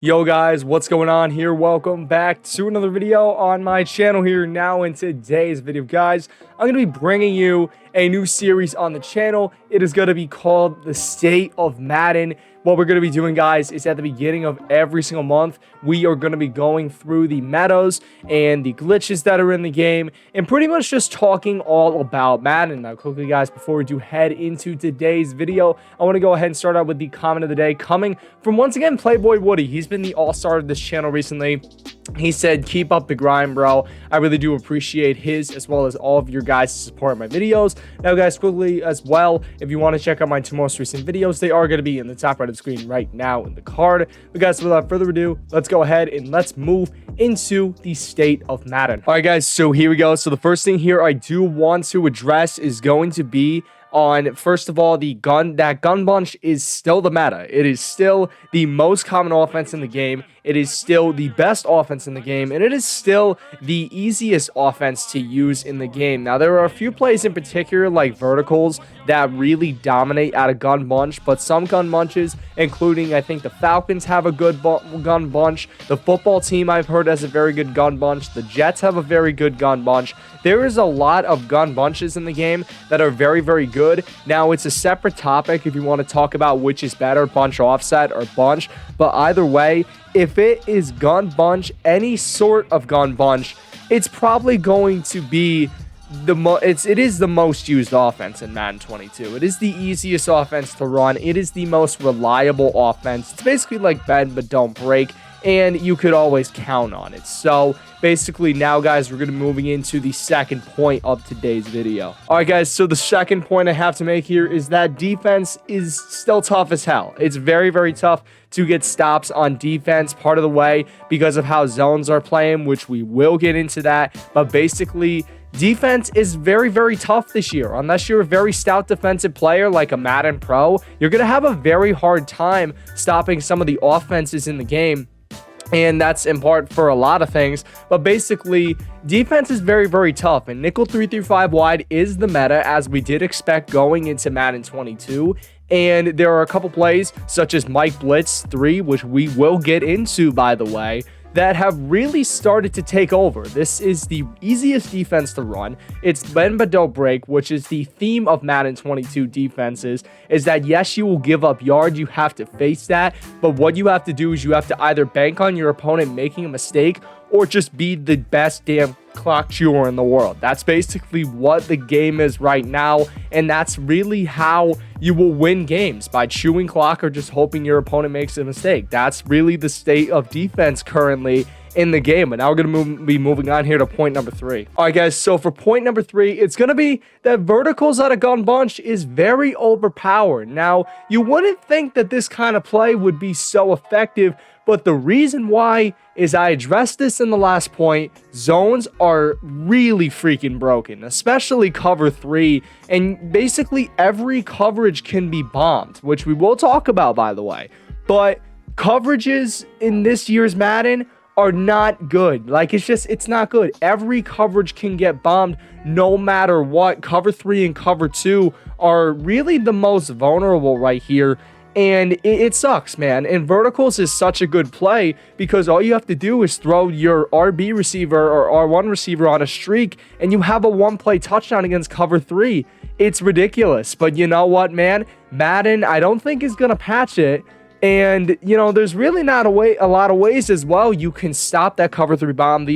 Yo guys, what's going on here? Welcome back to another video on my channel here. Now in today's video, guys, I'm going to be bringing you a new series on the channel. It is going to be called The State of Madden. What we're going to be doing, guys, is at the beginning of every single month, we are going to be going through the metas and the glitches that are in the game and pretty much just talking all about Madden. Now, quickly, guys, before we do head into today's video, I want to go ahead and start out with the comment of the day coming from, once again, Playboy Woody. He's been the all-star of this channel recently. He said, keep up the grind, bro. I really do appreciate his as well as all of your guys' support in my videos. Now, guys, quickly as well, if you want to check out my two most recent videos, they are going to be in the top right of the screen right now in the card. But guys, without further ado, let's go ahead and let's move into the state of Madden. All right, guys, so here we go. So the first thing here I do want to address is going to be on, first of all, that gun bunch is still the meta. It is still the most common offense in the game. It is still the best offense in the game, and it is still the easiest offense to use in the game. Now, there are a few plays in particular, like verticals, that really dominate at a gun bunch, but some gun bunches, including, I think, the Falcons have a good gun bunch. The football team, I've heard, has a very good gun bunch. The Jets have a very good gun bunch. There is a lot of gun bunches in the game that are very, very good. Now, it's a separate topic if you want to talk about which is better, bunch offset or bunch, but either way, if it is gun bunch, any sort of gun bunch, it's probably going to be it is the most used offense in Madden 22. It is the easiest offense to run. It is the most reliable offense. It's basically like bend but don't break, and you could always count on it. So basically now, guys, we're going to be moving into the second point of today's video. All right, guys, so the second point I have to make here is that defense is still tough as hell. It's very, very tough to get stops on defense part of the way because of how zones are playing, which we will get into that. But basically, defense is very, very tough this year. Unless you're a very stout defensive player like a Madden Pro, you're going to have a very hard time stopping some of the offenses in the game. And that's in part for a lot of things. But basically, defense is very, very tough. And nickel 3-5 wide is the meta, as we did expect going into Madden 22. And there are a couple plays, such as Mike Blitz 3, which we will get into, by the way, that have really started to take over. This is the easiest defense to run. It's bend but don't break, which is the theme of Madden 22 defenses, is that yes, you will give up yards, you have to face that, but what you have to do is you have to either bank on your opponent making a mistake or just be the best damn clock chewer in the world. That's basically what the game is right now, and that's really how you will win games, by chewing clock or just hoping your opponent makes a mistake. That's really the state of defense currently in the game. And now we're going to be moving on here to point number 3. All right, guys, so for point number 3, it's going to be that verticals out of gun bunch is very overpowered. Now, you wouldn't think that this kind of play would be so effective, but the reason why is I addressed this in the last point. Zones are really freaking broken, especially cover 3, and basically every coverage can be bombed, which we will talk about, by the way. But coverages in this year's Madden are not good. Like, it's not good. Every coverage can get bombed no matter what. Cover 3 and cover 2 are really the most vulnerable right here. And it sucks, man. And verticals is such a good play because all you have to do is throw your RB receiver or R1 receiver on a streak and you have a one-play touchdown against cover 3. It's ridiculous. But you know what, man? Madden, I don't think is going to patch it. And, you know, there's really not a lot of ways as well you can stop that cover 3 bomb.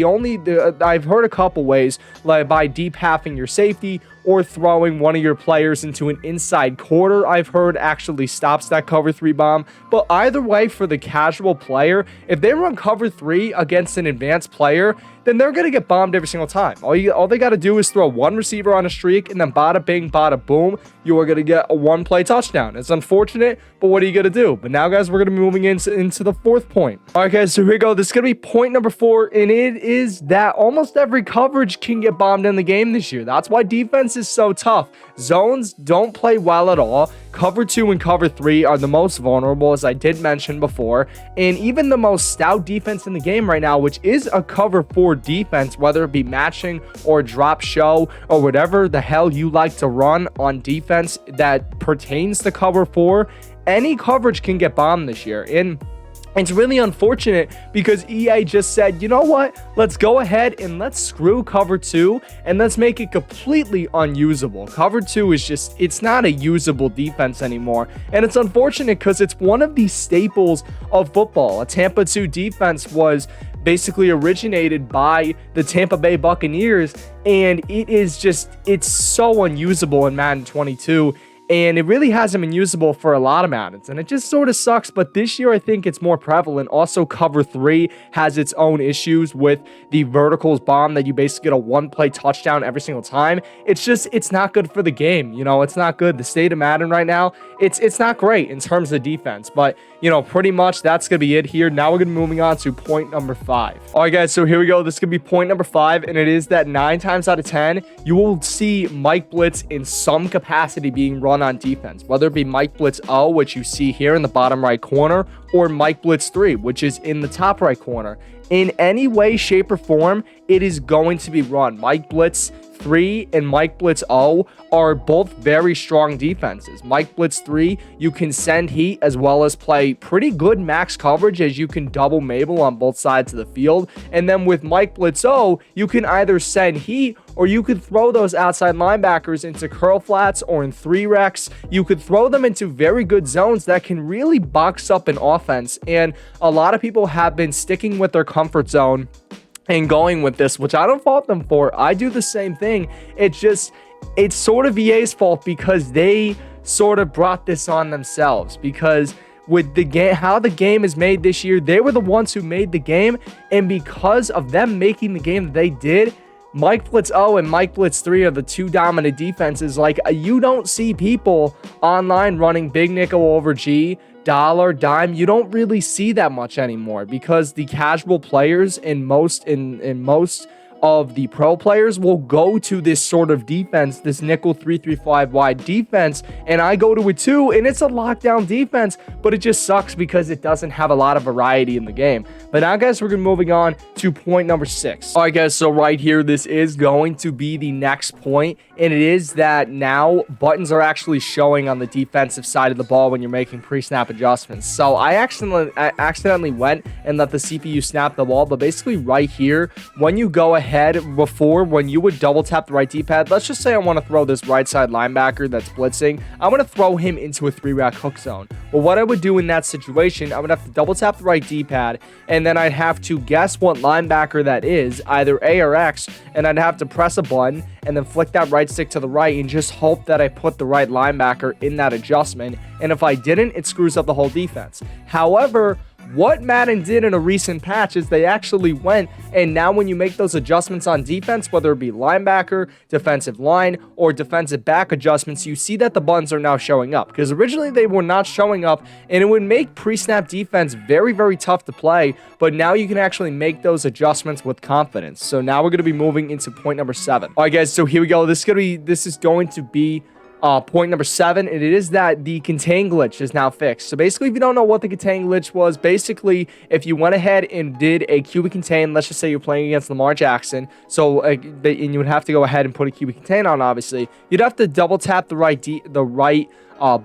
I've heard a couple ways, like by deep halving your safety or throwing one of your players into an inside quarter, I've heard actually stops that cover 3 bomb. But either way, for the casual player, if they run cover 3 against an advanced player, then they're going to get bombed every single time. All they got to do is throw one receiver on a streak, and then bada bing, bada boom, you are going to get a one-play touchdown. It's unfortunate, but what are you going to do? But now, guys, we're going to be moving into the fourth point. All right, guys, so here we go. This is going to be point number 4, and it is that almost every coverage can get bombed in the game this year. That's why defense is so tough. Zones don't play well at all. Cover 2 and cover 3 are the most vulnerable, as I did mention before. And even the most stout defense in the game right now, which is a cover 4 defense, whether it be matching or drop show or whatever the hell you like to run on defense that pertains to cover 4, any coverage can get bombed this year. And It's really unfortunate because EA just said, you know what, let's go ahead and let's screw cover 2 and let's make it completely unusable. Cover 2 is just, it's not a usable defense anymore. And it's unfortunate because it's one of the staples of football. A Tampa 2 defense was basically originated by the Tampa Bay Buccaneers, and it is just, it's so unusable in Madden 22. And it really hasn't been usable for a lot of Maddens, and it just sort of sucks. But this year, I think it's more prevalent. Also, cover 3 has its own issues with the verticals bomb that you basically get a one-play touchdown every single time. It's just, it's not good for the game. You know, it's not good. The state of Madden right now, it's not great in terms of defense. But, you know, pretty much that's going to be it here. Now we're going to be moving on to point number 5. All right, guys, so here we go. This is going to be point number 5, and it is that 9 times out of 10, you will see Mike Blitz in some capacity being run on defense, whether it be Mike Blitz O, which you see here in the bottom right corner, or Mike Blitz 3, which is in the top right corner. In any way, shape, or form, it is going to be run. Mike Blitz 3 and Mike Blitz O are both very strong defenses. Mike Blitz 3, you can send heat as well as play pretty good max coverage, as you can double Mabel on both sides of the field. And then with Mike Blitz O, you can either send heat or you could throw those outside linebackers into curl flats or in 3-recs. You could throw them into very good zones that can really box up an offense. And a lot of people have been sticking with their comfort zone and going with this, which I don't fault them for. I do the same thing. It's sort of EA's fault because they sort of brought this on themselves, because with the game, how the game is made this year, they were the ones who made the game, and because of them making the game that they did, Mike Blitz O and Mike Blitz 3 are the two dominant defenses. Like, you don't see people online running big nickel over G, dollar, dime. You don't really see that much anymore, because the casual players in most of the pro players will go to this sort of defense, this nickel 3-3-5 wide defense, and I go to it too, and it's a lockdown defense, but it just sucks because it doesn't have a lot of variety in the game. But now, guys, we're gonna be moving on to point number 6. All right, guys, so right here, this is going to be the next point, and it is that now buttons are actually showing on the defensive side of the ball when you're making pre-snap adjustments. So I accidentally went and let the CPU snap the ball, but basically right here, when you go ahead, before, when you would double tap the right D-pad, let's just say I want to throw this right side linebacker that's blitzing, I'm going to throw him into a 3-rack hook zone. Well, what I would do in that situation, I would have to double tap the right D-pad, and then I'd have to guess what linebacker that is, either A or X, and I'd have to press a button and then flick that right stick to the right and just hope that I put the right linebacker in that adjustment. And if I didn't, it screws up the whole defense. However, what Madden did in a recent patch is they actually went, and now when you make those adjustments on defense, whether it be linebacker, defensive line, or defensive back adjustments, you see that the buttons are now showing up, because originally they were not showing up, and it would make pre-snap defense very, very tough to play, but now you can actually make those adjustments with confidence. So now we're going to be moving into point number 7. All right, guys, so here we go. This is going to be point number 7, and it is that the contain glitch is now fixed. So basically, if you don't know what the contain glitch was, basically, if you went ahead and did a QB contain, let's just say you're playing against Lamar Jackson, so and you would have to go ahead and put a QB contain on, obviously, you'd have to double tap the right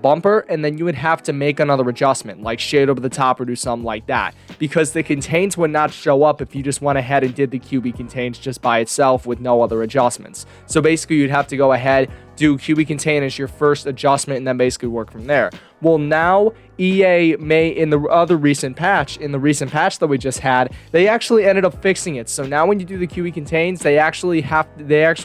bumper, and then you would have to make another adjustment, like shade over the top or do something like that, because the contains would not show up if you just went ahead and did the QB contains just by itself with no other adjustments. So basically, you'd have to go ahead, do QB contain as your first adjustment, and then basically work from there. Well, now EA may, in the recent patch that we just had, they actually ended up fixing it. So now when you do the QB contains, they actually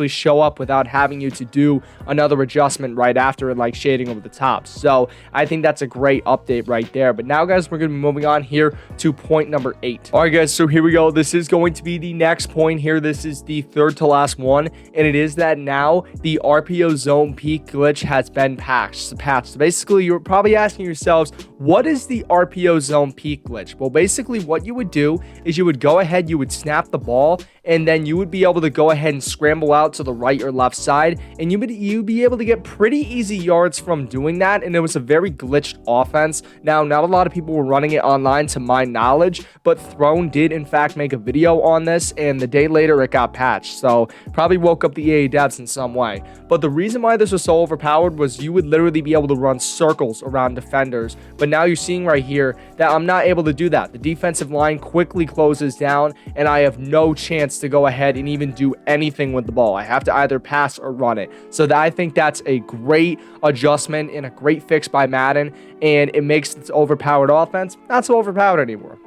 show up without having you to do another adjustment right after it, like shading over the top. So I think that's a great update right there. But now, guys, we're going to be moving on here to point number 8. All right, guys, so here we go. This is going to be the next point here. This is the third to last one, and it is that now the RPO zone peak glitch has been patched. So basically, you're probably asking yourselves, what is the RPO zone peak glitch? Well, basically what you would do is you would go ahead, you would snap the ball, and then you would be able to go ahead and scramble out to the right or left side, and you'd be able to get pretty easy yards from doing that. And it was a very glitched offense. Now, not a lot of people were running it online to my knowledge, but Throne did in fact make a video on this, and the day later it got patched, so probably woke up the EA devs in some way. But the reason why this was so overpowered was you would literally be able to run circles around defenders, but now you're seeing right here that I'm not able to do that. The defensive line quickly closes down, and I have no chance to go ahead and even do anything with the ball. I have to either pass or run it. So I think that's a great adjustment and a great fix by Madden, and it makes this overpowered offense not so overpowered anymore.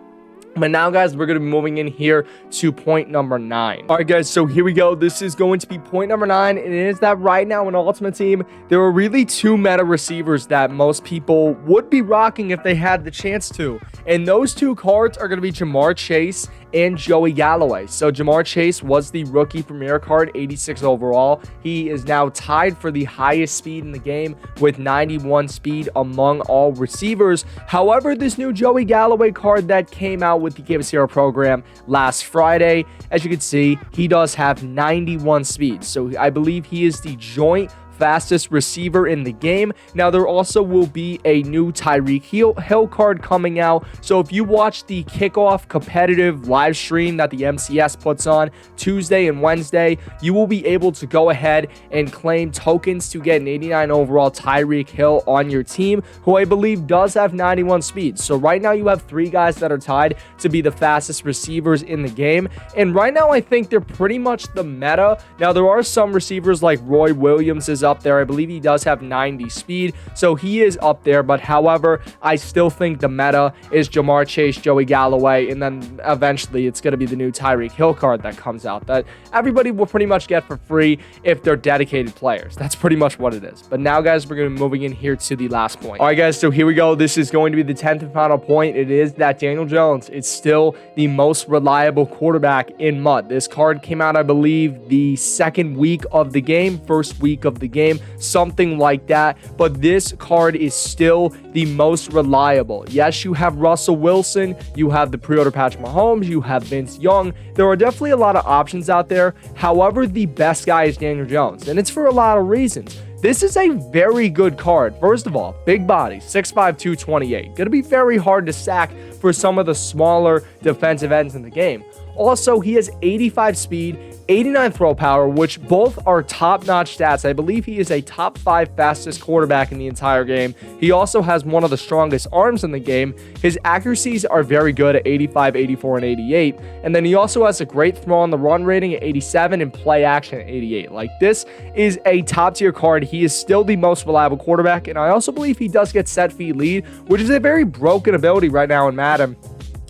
But now, guys, we're going to be moving in here to point number 9. All right, guys, so here we go. This is going to be point number 9, and it is that right now in Ultimate Team, there are really 2 meta receivers that most people would be rocking if they had the chance to. And those 2 cards are going to be Ja'Marr Chase and Joey Galloway. So Ja'Marr Chase was the rookie premier card, 86 overall. He is now tied for the highest speed in the game with 91 speed among all receivers. However, this new Joey Galloway card that came out with the Game of Hero program last Friday, as you can see, he does have 91 speed. So I believe he is the joint fastest receiver in the game. Now, there also will be a new Tyreek Hill card coming out. So if you watch the kickoff competitive live stream that the MCS puts on Tuesday and Wednesday, you will be able to go ahead and claim tokens to get an 89 overall Tyreek Hill on your team, who I believe does have 91 speed. So right now you have 3 guys that are tied to be the fastest receivers in the game. And right now I think they're pretty much the meta. Now, there are some receivers like Roy Williams is up there. I believe he does have 90 speed, so he is up there. But however, I still think the meta is Ja'Marr Chase, Joey Galloway, and then eventually it's going to be the new Tyreek Hill card that comes out that everybody will pretty much get for free if they're dedicated players. That's pretty much what it is. But now, guys, we're going to be moving in here to the last point. All right, guys, so here we go. This is going to be the 10th and final point. It is that Daniel Jones is still the most reliable quarterback in MUT. This card came out, I believe, the 2nd week of the game, 1st week of the game, something like that. But this card is still the most reliable. Yes, you have Russell Wilson, you have the pre-order patch Mahomes, you have Vince Young. There are definitely a lot of options out there. However, the best guy is Daniel Jones, and it's for a lot of reasons. This is a very good card. First of all, big body, 6'5", 228. Gonna be very hard to sack for some of the smaller defensive ends in the game. Also, he has 85 speed, 89 throw power, which both are top-notch stats. I believe he is a top 5 fastest quarterback in the entire game. He also has one of the strongest arms in the game. His accuracies are very good at 85, 84, and 88. And then he also has a great throw on the run rating at 87 and play action at 88. Like, this is a top-tier card. He is still the most reliable quarterback, and I also believe he does get set feet lead, which is a very broken ability right now in Madden.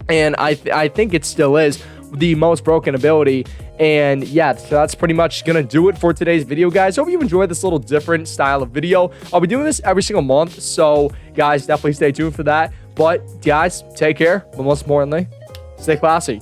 And I think it still is the most broken ability. And yeah, so that's pretty much gonna do it for today's video, guys. Hope you enjoyed this little different style of video. I'll be doing this every single month, so guys, definitely stay tuned for that. But guys, take care, but most importantly, stay classy.